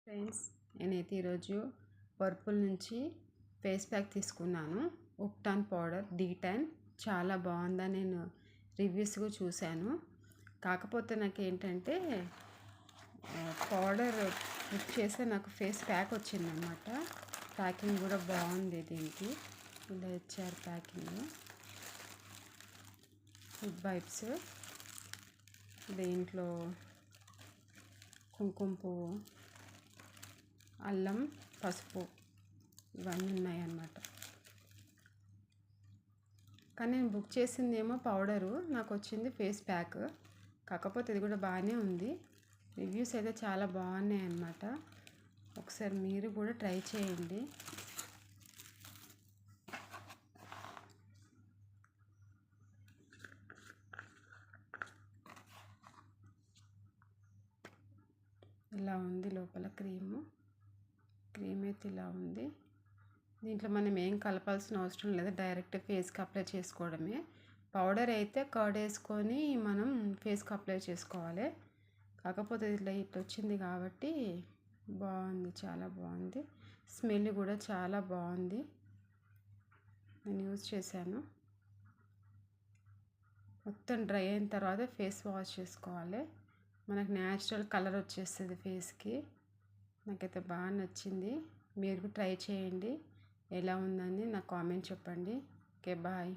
Friends, నేనైతే ఈరోజు purple నుంచి ఫేస్ ప్యాక్ తీసుకున్నాను. ఉప్టాన్ పౌడర్ D10 చాలా బాగుందని నేను రివ్యూస్గా చూశాను. కాకపోతే నాకు ఏంటంటే పౌడర్ బుక్ చేస్తే నాకు ఫేస్ ప్యాక్ వచ్చిందనమాట. ప్యాకింగ్ కూడా బాగుంది. దీనికి ఇలా ఇచ్చారు ప్యాకింగ్. ఫుడ్ వైప్స్, దీంట్లో కుంకుమ పువ్వు, అల్లం, పసుపు ఇవన్నీ ఉన్నాయన్నమాట. కానీ నేను బుక్ చేసింది ఏమో పౌడరు, నాకు వచ్చింది ఫేస్ ప్యాక్. కాకపోతే ఇది కూడా బాగానే ఉంది. రివ్యూస్ అయితే చాలా బాగున్నాయి అన్నమాట. ఒకసారి మీరు కూడా ట్రై చేయండి. ఇలా ఉంది లోపల క్రీమ్ అయితే ఇలా ఉంది. దీంట్లో మనం ఏం కలపాల్సిన అవసరం లేదు, డైరెక్ట్ ఫేస్కి అప్లై చేసుకోవడమే. పౌడర్ అయితే కర్డ్ వేసుకొని మనం ఫేస్కి అప్లై చేసుకోవాలి. కాకపోతే ఇట్లా వచ్చింది కాబట్టి బాగుంది, చాలా బాగుంది. స్మెల్ కూడా చాలా బాగుంది. నేను యూజ్ చేశాను. మొత్తం డ్రై అయిన తర్వాత ఫేస్ వాష్ చేసుకోవాలి. మనకు న్యాచురల్ కలర్ వచ్చేస్తుంది ఫేస్కి. నాకైతే బాగా నచ్చింది. మీరు ట్రై చేయండి. ఎలా ఉందని నాకు కామెంట్ చెప్పండి. Okay, bye.